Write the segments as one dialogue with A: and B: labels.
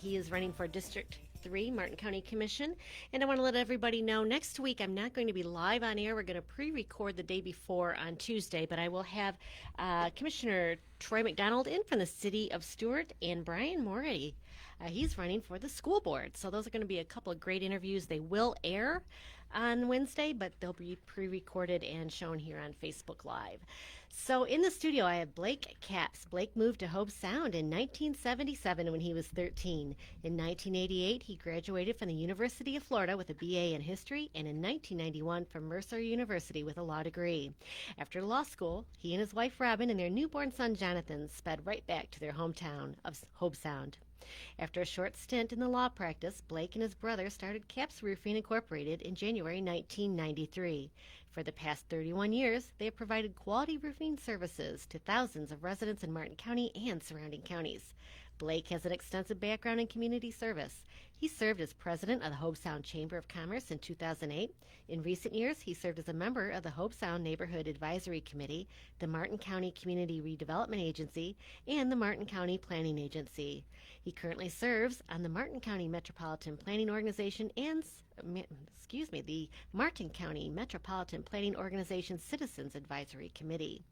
A: He is running for District 3, Martin County Commission. And I want to let everybody know next week I'm not going to be live on air. We're going to pre record the day before on Tuesday, but I will have Commissioner Troy McDonald in from the city of Stewart and Brian Morey. He's running for the school board. So those are going to be a couple of great interviews. They will air on Wednesday, but they'll be pre-recorded and shown here on Facebook Live. So in the studio, I have Blake Capps. Blake moved to Hobe Sound in 1977 when he was 13. In 1988, he graduated from the University of Florida with a BA in history, and in 1991 from Mercer University with a law degree. After law school, he and his wife Robin and their newborn son Jonathan sped right back to their hometown of Hobe Sound. After a short stint in the law practice, Blake and his brother started Capps Roofing Incorporated in January 1993. For the past 31 years, they have provided quality roofing services to thousands of residents in Martin County and surrounding counties. Blake has an extensive background in community service. He served as president of the Hobe Sound Chamber of Commerce in 2008. In recent years, he served as a member of the Hobe Sound Neighborhood Advisory Committee, the Martin County Community Redevelopment Agency, and the Martin County Planning Agency. He currently serves on the Martin County Metropolitan Planning Organization and the Martin County Metropolitan Planning Organization Citizens Advisory Committee.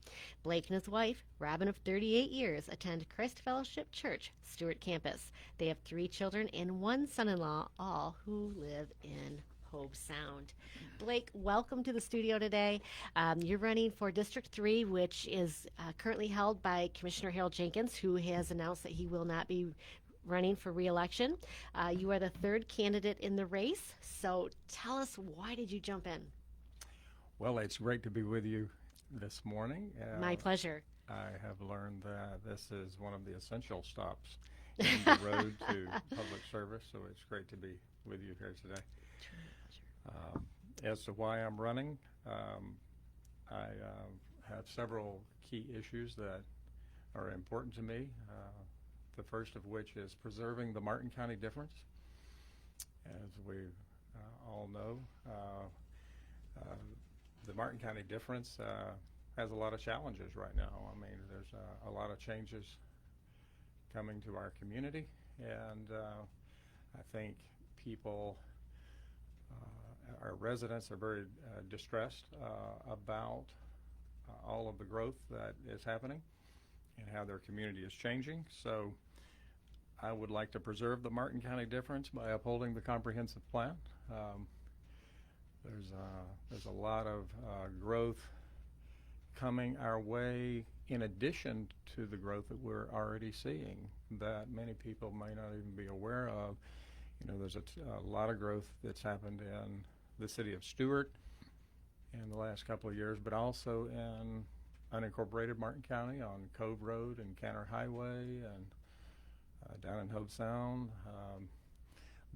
A: Blake and his wife, Robin of 38 years, attend Christ Fellowship Church, Stewart Campus. They have 3 children and 1 son-in-law, all who live in Hobe Sound. Blake, welcome to the studio today. You're running for District 3, which is currently held by Commissioner Harold Jenkins, who has announced that he will not be running for re-election. You are the 3rd candidate in the race, so tell us, why did you jump in?
B: Well, it's great to be with you this morning.
A: My pleasure.
B: I have learned that this is one of the essential stops in the road to public service, so it's great to be with you here today. As to why I'm running, I have several key issues that are important to me. The first of which is preserving the Martin County difference. As we all know, the Martin County difference has a lot of challenges right now. I mean, there's a lot of changes coming to our community, and I think people, our residents, are very distressed about all of the growth that is happening and how their community is changing. So I would like to preserve the Martin County difference by upholding the comprehensive plan. There's a lot of growth coming our way in addition to the growth that we're already seeing that many people may not even be aware of. You know, there's a lot of growth that's happened in the city of Stewart in the last couple of years, but also in unincorporated Martin County on Cove Road and Canner Highway and down in Hobe Sound.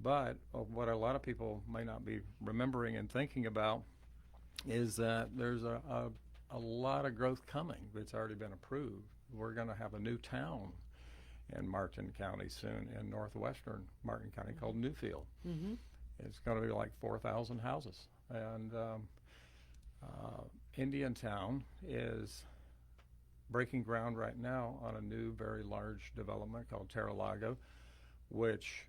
B: But what a lot of people may not be remembering and thinking about is that there's a lot of growth coming that's already been approved. We're going to have a new town in Martin County soon, in northwestern Martin County, called Newfield. Mm-hmm. It's going to be like 4,000 houses. And Indiantown is breaking ground right now on a new, very large development called Terralago, which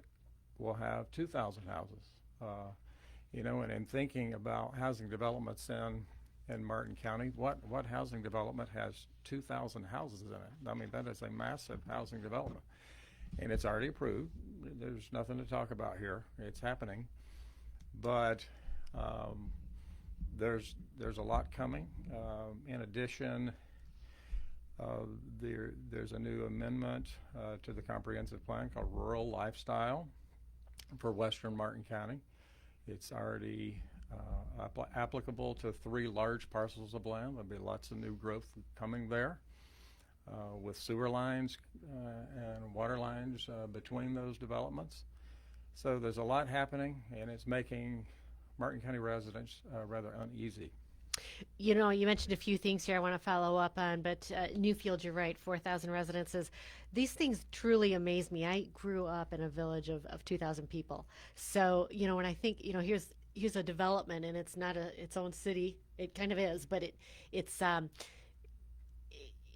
B: will have 2,000 houses. You know, and in thinking about housing developments in Martin County, what housing development has 2,000 houses in it? I mean, that is a massive housing development, and it's already approved. There's nothing to talk about here. It's happening, but there's a lot coming. In addition, there's a new amendment to the comprehensive plan called Rural Lifestyle for Western Martin County. It's already applicable to 3 large parcels of land. There'll be lots of new growth coming there with sewer lines and water lines between those developments. So there's a lot happening, and it's making Martin County residents rather uneasy.
A: You know, you mentioned a few things here I want to follow up on, but Newfield, you're right, 4,000 residences. These things truly amaze me. I grew up in a village of 2,000 people. So, you know, when I think, you know, here's a development, and it's not its own city. It kind of is, but it's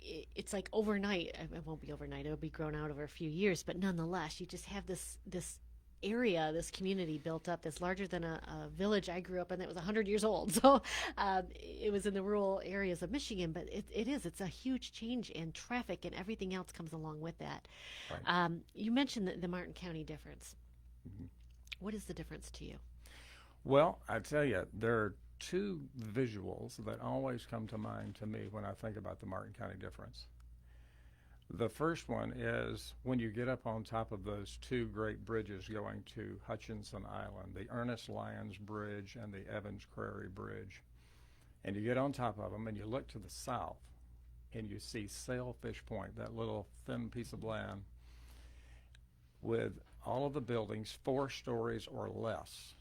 A: it's like overnight. It won't be overnight. It'll be grown out over a few years, but nonetheless, you just have this area, this community built up that's larger than a village I grew up in that was 100 years old. So it was in the rural areas of Michigan, but it's a huge change in traffic and everything else comes along with that.
B: Right.
A: You mentioned the Martin County difference.
B: Mhm.
A: What is the difference to you?
B: Well, I tell you, there are two visuals that always come to mind to me when I think about the Martin County difference. The first one is when you get up on top of those two great bridges going to Hutchinson Island, the Ernest Lyons Bridge and the Evans Prairie Bridge. And you get on top of them and you look to the south and you see Sailfish Point, that little thin piece of land with all of the buildings 4 stories or less.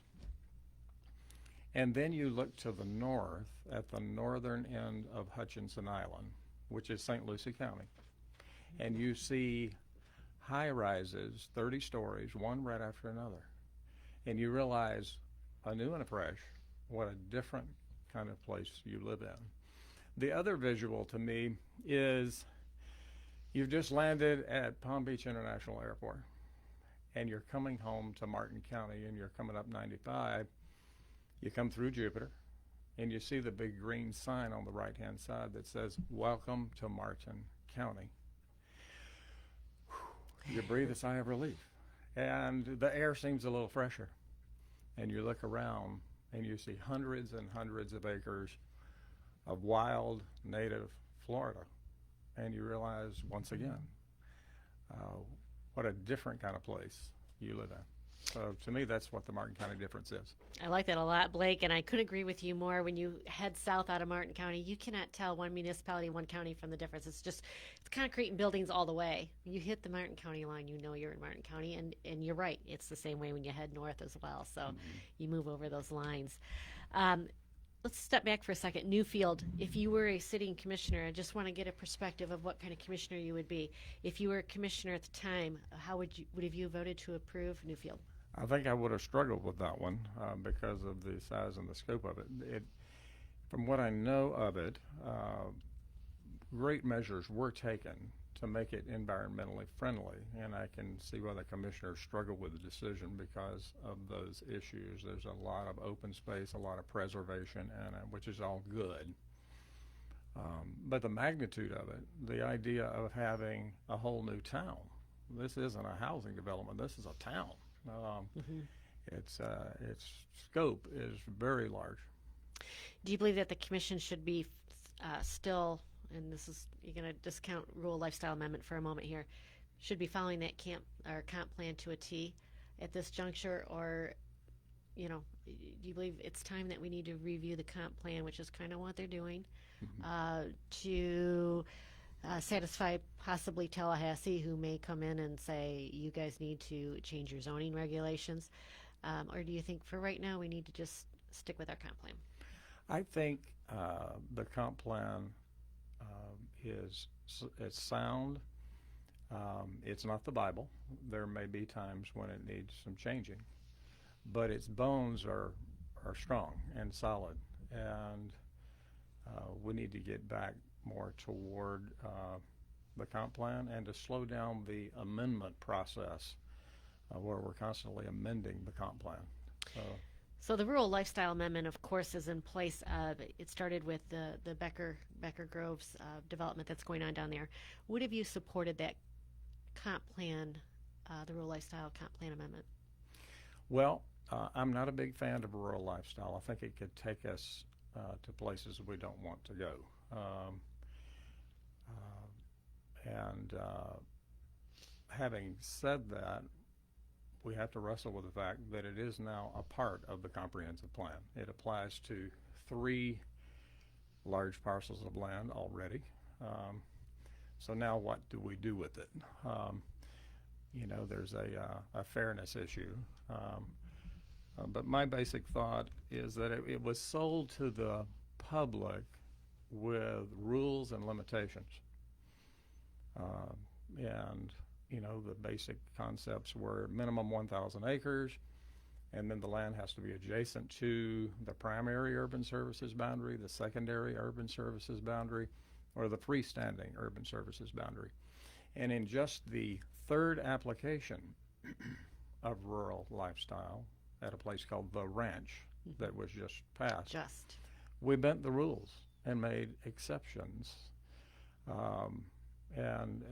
B: And then you look to the north at the northern end of Hutchinson Island, which is St. Lucie County. And you see high rises, 30 stories, one right after another. And you realize, anew and afresh, what a different kind of place you live in. The other visual to me is you've just landed at Palm Beach International Airport and you're coming home to Martin County and you're coming up 95. You come through Jupiter and you see the big green sign on the right-hand side that says, "Welcome to Martin County." You breathe a sigh of relief, and the air seems a little fresher. And you look around, and you see hundreds and hundreds of acres of wild, native Florida. And you realize, once again, what a different kind of place you live in. So to me, that's what the Martin County difference is.
A: I like that a lot, Blake, and I couldn't agree with you more. When you head south out of Martin County, you cannot tell one municipality, one county from the difference. It's concrete and buildings all the way. You hit the Martin County line, you know you're in Martin County, and you're right. It's the same way when you head north as well. So you move over those lines. Let's step back for a second. Newfield, if you were a sitting commissioner, I just want to get a perspective of what kind of commissioner you would be. If you were a commissioner at the time, how would have you voted to approve Newfield?
B: I think I would have struggled with that one because of the size and the scope of it. From what I know of it, great measures were taken to make it environmentally friendly, and I can see why the commissioners struggle with the decision because of those issues. There's a lot of open space, a lot of preservation in it, which is all good. But the magnitude of it, the idea of having a whole new town, this isn't a housing development, this is a town. Its scope is very large.
A: Do you believe that the commission should be still, and this is, you're going to discount rural lifestyle amendment for a moment here, should be following that comp plan to a T at this juncture, or do you believe it's time that we need to review the comp plan, which is kind of what they're doing, to satisfy possibly Tallahassee, who may come in and say, you guys need to change your zoning regulations? Or do you think for right now we need to just stick with our comp plan?
B: I think the comp plan it's sound. It's not the Bible. There may be times when it needs some changing, but its bones are strong and solid, and we need to get back more toward the comp plan and to slow down the amendment process where we're constantly amending the comp plan.
A: So the rural lifestyle amendment, of course, is in place. It started with the Becker Groves development that's going on down there. Would have you supported that comp plan, the rural lifestyle comp plan amendment?
B: Well, I'm not a big fan of rural lifestyle. I think it could take us to places we don't want to go. Having said that, we have to wrestle with the fact that it is now a part of the comprehensive plan. It applies to 3 large parcels of land already. So now what do we do with it? There's a fairness issue. But my basic thought is that it was sold to the public with rules and limitations. The basic concepts were minimum 1,000 acres, and then the land has to be adjacent to the primary urban services boundary, the secondary urban services boundary, or the freestanding urban services boundary. And in just the third application of rural lifestyle at a place called The Ranch that was just passed, we bent the rules and made exceptions, and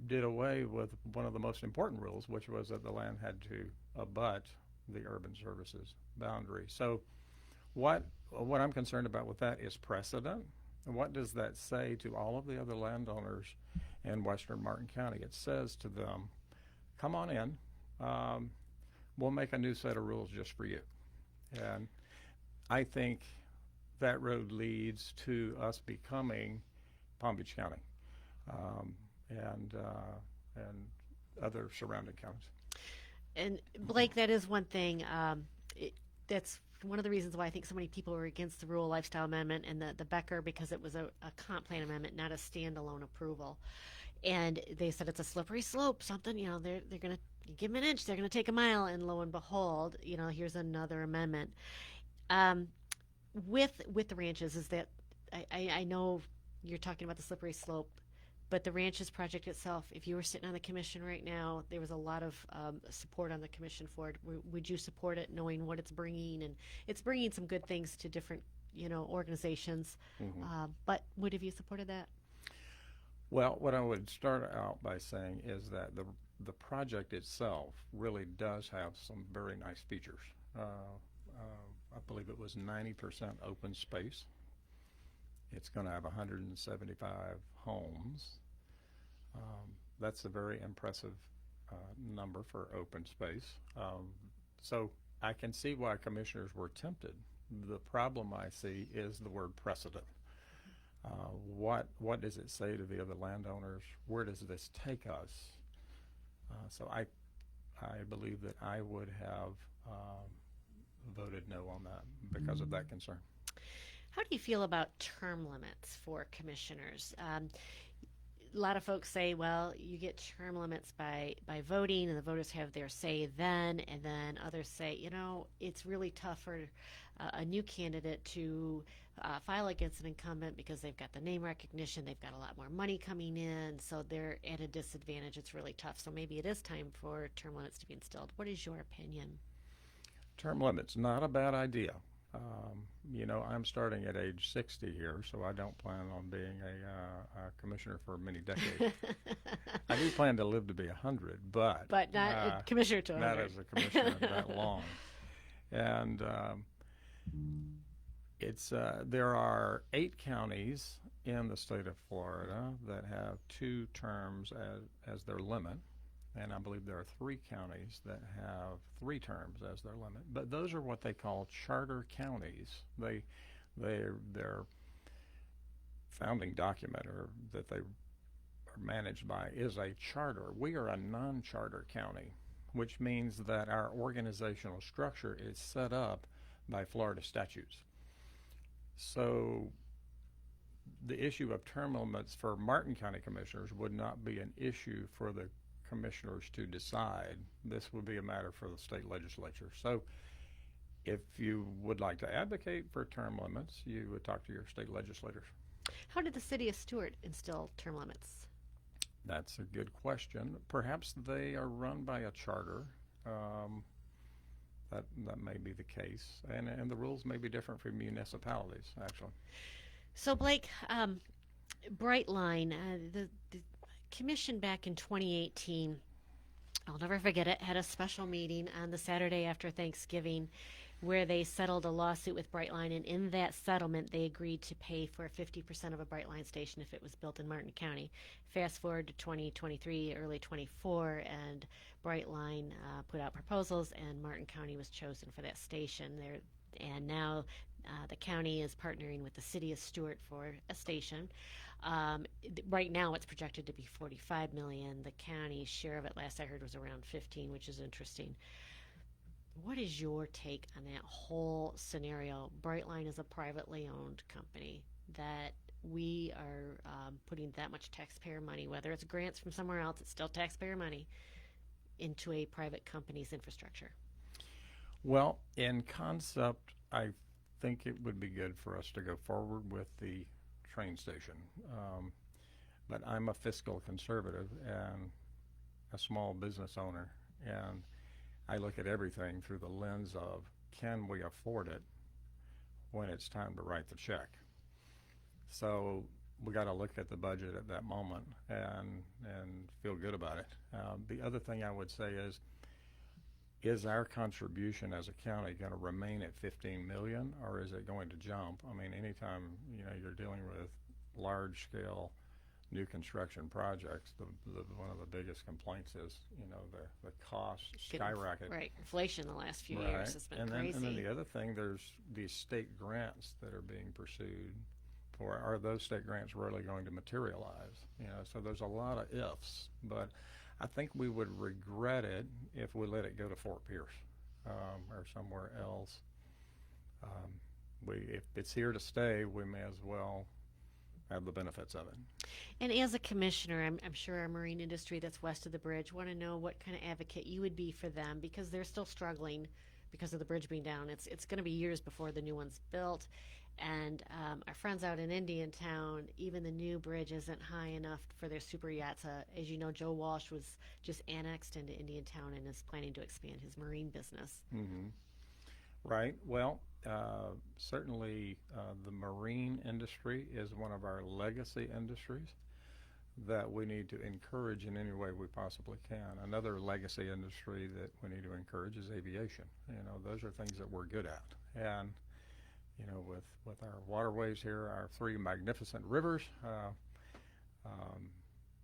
B: did away with one of the most important rules, which was that the land had to abut the urban services boundary. So what I'm concerned about with that is precedent. And what does that say to all of the other landowners in western Martin County? It says to them, come on in, we'll make a new set of rules just for you. And I think that road leads to us becoming Palm Beach County, and other surrounding counties.
A: And Blake, that is one thing. That's one of the reasons why I think so many people were against the rural lifestyle amendment and the Becker, because it was a comp plan amendment, not a standalone approval. And they said it's a slippery slope. Something, they're going to give them an inch, they're going to take a mile, and lo and behold, here's another amendment. With the ranches, is that I know you're talking about the slippery slope, but the ranches project itself, if you were sitting on the commission right now, there was a lot of support on the commission for it. Would you support it, knowing what it's bringing? And it's bringing some good things to different, organizations. But would have you supported that?
B: Well, what I would start out by saying is that the project itself really does have some very nice features. I believe it was 90% open space. It's going to have 175 homes. That's a very impressive number for open space. So I can see why commissioners were tempted. The problem I see is the word precedent. What does it say to the other landowners? Where does this take us? So I believe that I would have voted no on that because of that concern.
A: How do you feel about term limits for commissioners? A lot of folks say, well, you get term limits by voting, and the voters have their say then, and then others say, it's really tough for a new candidate to file against an incumbent because they've got the name recognition, they've got a lot more money coming in, so they're at a disadvantage. It's really tough. So maybe it is time for term limits to be instilled. What is your opinion?
B: Term limits, not a bad idea. I'm starting at age 60 here, so I don't plan on being a commissioner for many decades. I do plan to live to be 100, but
A: not a commissioner to 100.
B: Not as a commissioner that long. And there are 8 counties in the state of Florida that have 2 terms as their limit. And I believe there are 3 counties that have 3 terms as their limit. But those are what they call charter counties. Their founding document, or that they are managed by, is a charter. We are a non-charter county, which means that our organizational structure is set up by Florida statutes. So the issue of term limits for Martin County commissioners would not be an issue for the commissioners to decide. This would be a matter for the state legislature. So if you would like to advocate for term limits, you would talk to your state legislators.
A: How did the city of Stuart instill term limits?
B: That's a good question. Perhaps they are run by a charter. That may be the case, and the rules may be different for municipalities, actually.
A: So Blake, Brightline, the commission back in 2018, I'll never forget it, had a special meeting on the Saturday after Thanksgiving where they settled a lawsuit with Brightline, and in that settlement they agreed to pay for 50% of a Brightline station if it was built in Martin County. Fast forward to 2023, early 24, and Brightline put out proposals, and Martin County was chosen for that station there. And now the county is partnering with the city of Stuart for a station. Right now it's projected to be $45 million. The county's share of it, last I heard, was around 15, which is interesting. What is your take on that whole scenario? Brightline is a privately owned company that we are putting that much taxpayer money, whether it's grants from somewhere else, it's still taxpayer money, into a private company's infrastructure.
B: Well, in concept, I think it would be good for us to go forward with the train station. But I'm a fiscal conservative and a small business owner, and I look at everything through the lens of, can we afford it when it's time to write the check? So we got to look at the budget at that moment and feel good about it. The other thing I would say is our contribution as a county going to remain at 15 million, or is it going to jump? I mean, anytime you're dealing with large scale new construction projects, one of the biggest complaints is the cost skyrocket.
A: Right, inflation the last few years has been crazy.
B: And then the other thing, there's these state grants that are being pursued. Are those state grants really going to materialize? So there's a lot of ifs, but I think we would regret it if we let it go to Fort Pierce or somewhere else. If it's here to stay, we may as well have the benefits of it.
A: And as a commissioner, I'm sure our marine industry that's west of the bridge want to know what kind of advocate you would be for them, because they're still struggling because of the bridge being down. It's going to be years before the new one's built. And our friends out in Indiantown, even the new bridge isn't high enough for their super yachts. As you know, Joe Walsh was just annexed into Indiantown and is planning to expand his marine business.
B: Mm-hmm. Right. Well, certainly the marine industry is one of our legacy industries that we need to encourage in any way we possibly can. Another legacy industry that we need to encourage is aviation. Those are things that we're good at. And with our waterways here, our three magnificent rivers,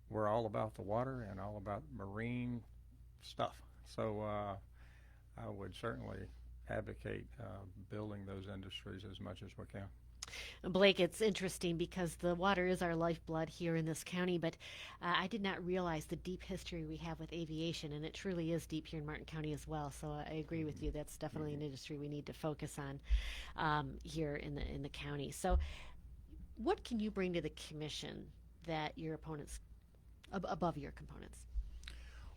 B: we're all about the water and all about marine stuff. So I would certainly advocate building those industries as much as we can.
A: Blake, it's interesting because the water is our lifeblood here in this county, but I did not realize the deep history we have with aviation, and it truly is deep here in Martin County as well. So I agree with you. That's definitely an industry we need to focus on here in the county. So what can you bring to the commission that your opponents, above your components?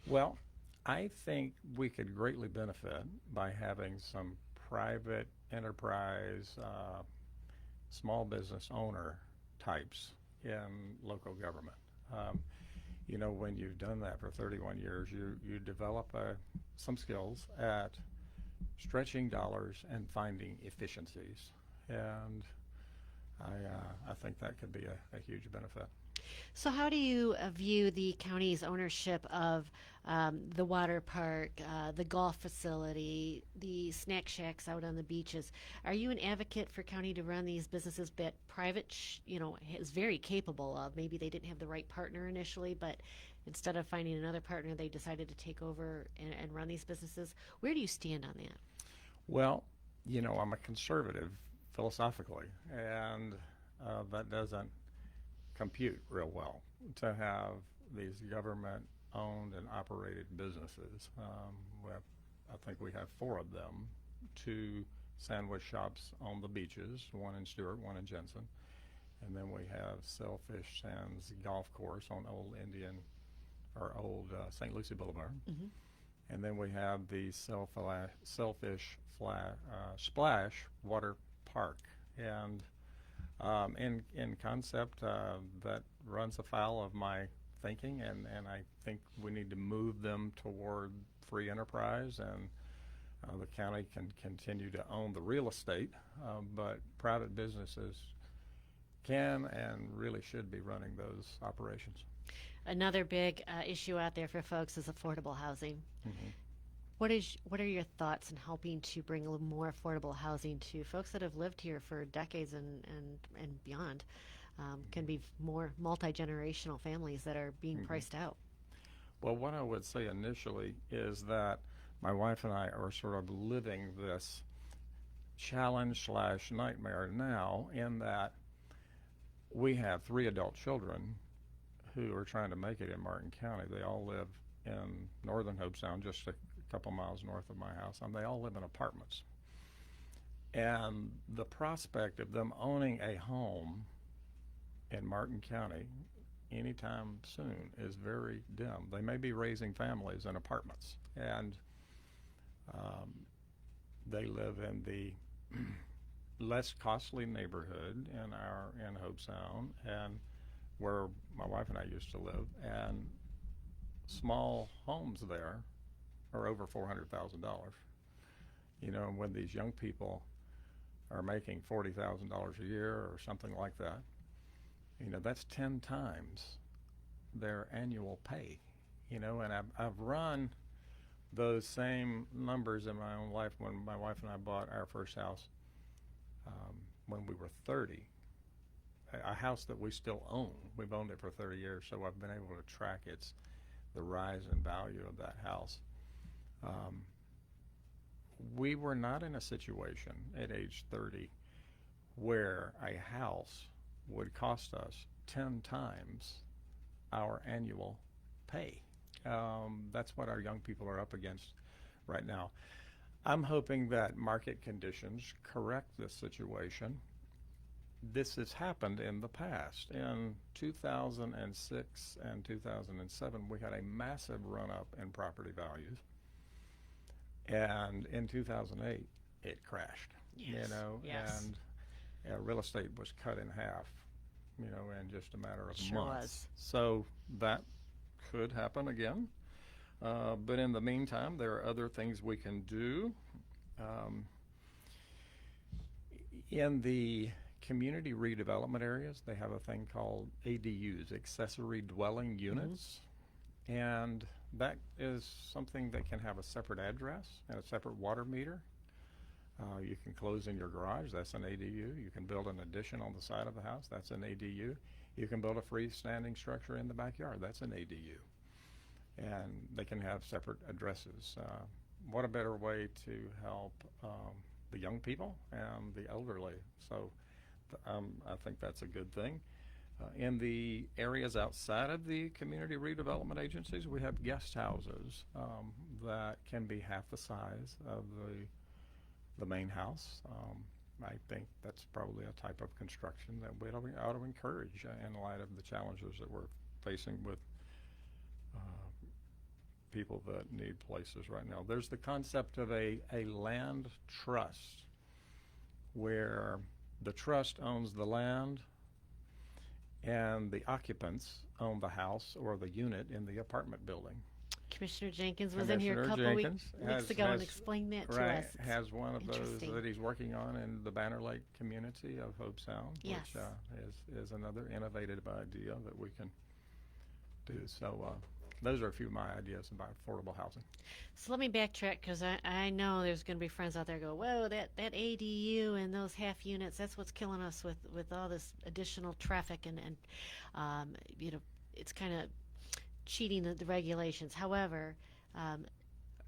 B: Well, I think we could greatly benefit by having some private enterprise small business owner types in local government. When you've done that for 31 years, you develop some skills at stretching dollars and finding efficiencies. And I think that could be a huge benefit.
A: So how do you view the county's ownership of the water park, the golf facility, the snack shacks out on the beaches? Are you an advocate for county to run these businesses that private, is very capable of? Maybe they didn't have the right partner initially, but instead of finding another partner, they decided to take over and run these businesses. Where do you stand on that?
B: Well, I'm a conservative philosophically, and that doesn't compute real well to have these government-owned and operated businesses. I think we have 4 of them, 2 sandwich shops on the beaches, one in Stewart, one in Jensen, and then we have Sailfish Sands Golf Course on old St. Lucie Boulevard. Mm-hmm. And then we have the Sailfish Splash Water Park. And in concept, that runs afoul of my thinking, and I think we need to move them toward free enterprise, and the county can continue to own the real estate, but private businesses can and really should be running those operations.
A: Another big issue out there for folks is affordable housing. Mm-hmm. What are your thoughts in helping to bring a little more affordable housing to folks that have lived here for decades and beyond? Can be more multi-generational families that are being mm-hmm. priced out.
B: Well, what I would say initially is that my wife and I are sort of living this challenge/nightmare now, in that we have 3 adult children who are trying to make it in Martin County. They all live in northern Hobe Sound, just a couple miles north of my house, and they all live in apartments. And the prospect of them owning a home in Martin County anytime soon is very dim. They may be raising families in apartments, and they live in the less costly neighborhood in Hope Sound, and where my wife and I used to live, and small homes there are over $400,000. You know, and when these young people are making $40,000 a year or something like that, you know, that's 10 times their annual pay. You know, and I've run those same numbers in my own life when my wife and I bought our first house when we were 30. A house that we still own. We've owned it for 30 years, so I've been able to track the rise in value of that house. We were not in a situation at age 30 where a house would cost us 10 times our annual pay. That's what our young people are up against right now. I'm hoping that market conditions correct this situation. This has happened in the past. In 2006 and 2007, we had a massive run-up in property values. And in 2008, it crashed.
A: Yes.
B: You know,
A: yes.
B: and real estate was cut in half, you know, in just a matter of
A: Sure
B: months.
A: was.
B: So that could happen again. But in the meantime, there are other things we can do. In the community redevelopment areas, they have a thing called ADUs, accessory dwelling units. Mm-hmm. And that is something that can have a separate address and a separate water meter. You can close in your garage, that's an ADU. You can build an addition on the side of the house, that's an ADU. You can build a freestanding structure in the backyard, that's an ADU. And they can have separate addresses. What a better way to help the young people and the elderly. So I think that's a good thing. In the areas outside of the community redevelopment agencies, we have guest houses that can be half the size of the main house. I think that's probably a type of construction that we ought to encourage in light of the challenges that we're facing with people that need places right now. There's the concept of a land trust where the trust owns the land and the occupants own the house or the unit in the apartment building.
A: Commissioner Jenkins was in here a couple weeks ago and explained that to us.
B: Has one of those that he's working on in the Banner Lake community of Hope Sound,
A: yes.
B: Which is another innovative idea that we can do. So those are a few of my ideas about affordable housing.
A: So let me backtrack, because I know there's going to be friends out there go, whoa, that ADU and those half units, that's what's killing us with all this additional traffic and you know, it's kind of cheating the regulations. However,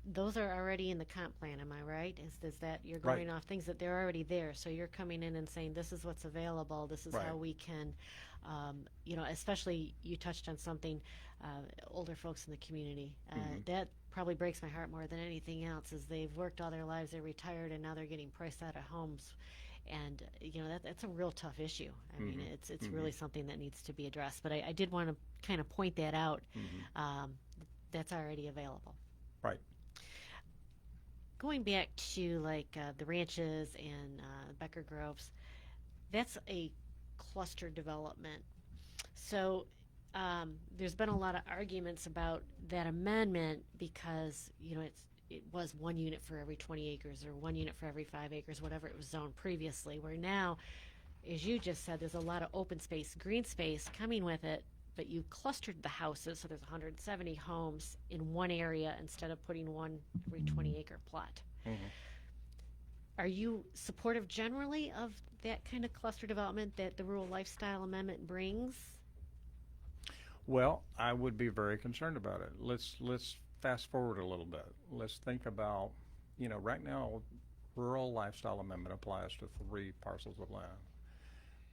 A: those are already in the comp plan, am I right? Is that you're going off things that they're already there, so you're coming in and saying this is what's available, this is how we can, you know, especially you touched on something, older folks in the community. That probably breaks my heart more than anything else, is they've worked all their lives, they're retired, and now they're getting priced out of homes. And, you know, that's a real tough issue. I mean, it's really something that needs to be addressed. But I did want to kind of point that out. That's already available.
B: Right.
A: Going back to, like, the ranches and Becker Groves, that's a cluster development. So there's been a lot of arguments about that amendment because, you know, it was 1 unit for every 20 acres or 1 unit for every 5 acres, whatever it was zoned previously, where now, as you just said, there's a lot of open space, green space coming with it, but you clustered the houses, so there's 170 homes in one area instead of putting one every 20-acre plot. Are you supportive generally of that kind of cluster development that the Rural Lifestyle Amendment brings?
B: Well, I would be very concerned about it. Let's fast forward a little bit. Let's think about, you know, right now, Rural Lifestyle Amendment applies to 3 parcels of land.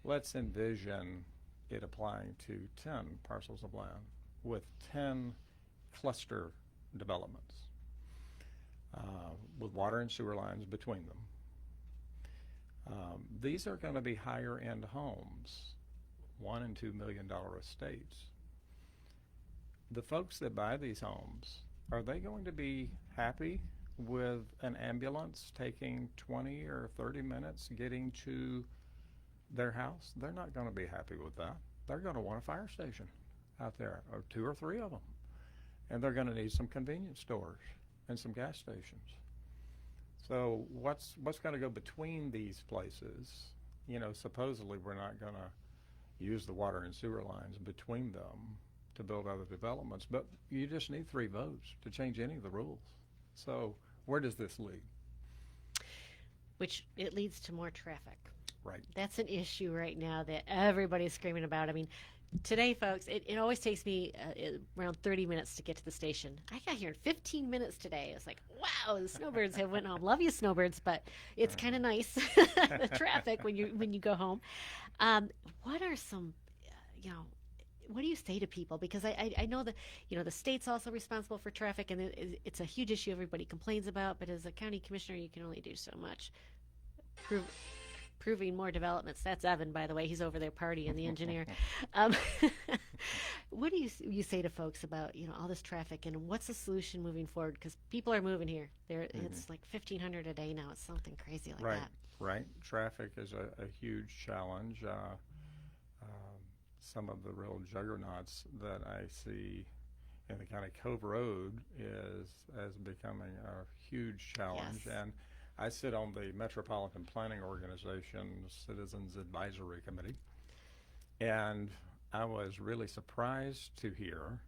B: Let's envision it applying to 10 parcels of land with 10 cluster developments with water and sewer lines between them. These are going to be higher end homes, $1 and $2 million estates. The folks that buy these homes, are they going to be happy with an ambulance taking 20 or 30 minutes getting to their house, they're not going to be happy with that. They're going to want a fire station out there, or 2 or 3 of them. And they're going to need some convenience stores and some gas stations. So what's going to go between these places? You know, supposedly we're not going to use the water and sewer lines between them to build other developments, but you just need 3 votes to change any of the rules. So where does this lead?
A: Which it leads to more traffic.
B: Right.
A: That's an issue right now that everybody's screaming about. I mean, today, folks, it always takes me around 30 minutes to get to the station. I got here in 15 minutes today. It's like, wow, the snowbirds have went home. Love you, snowbirds, but it's kind of nice, the traffic when you go home. What are some, what do you say to people? Because I know that, the state's also responsible for traffic, and it's a huge issue everybody complains about, but as a county commissioner, you can only do so much. Proving more developments. That's Evan, by the way. He's over there partying, the engineer. What do you say to folks about all this traffic, and what's the solution moving forward? Because people are moving here. It's like 1,500 a day now. It's something crazy like that.
B: Right. Traffic is a huge challenge. Some of the real juggernauts that I see in the county, Cove Road is becoming a huge challenge.
A: Yes.
B: And I sit on the Metropolitan Planning Organization's Citizens Advisory Committee, and I was really surprised to hear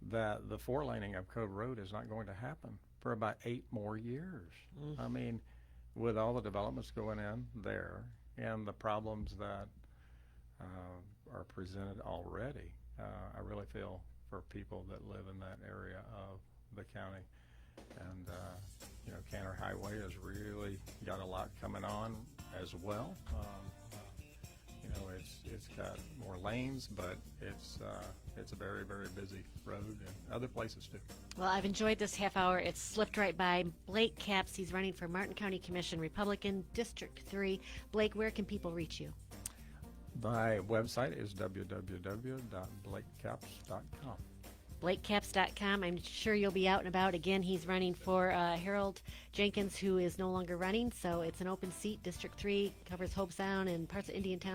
B: that the 4-laning of Cove Road is not going to happen for about 8 more years. I mean, with all the developments going in there and the problems that are presented already, I really feel for people that live in that area of the county. And Canner Highway has really got a lot coming on as well. It's got more lanes, but it's a very, very busy road, and other places too.
A: Well, I've enjoyed this half hour. It's slipped right by. Blake Capps, he's running for Martin County Commission, Republican, District 3. Blake, where can people reach you?
B: My website is www.blakecaps.com.
A: BlakeCaps.com. I'm sure you'll be out and about. Again, he's running for Harold Jenkins, who is no longer running, so it's an open seat. District 3 covers Hobe Sound and parts of Indian Town.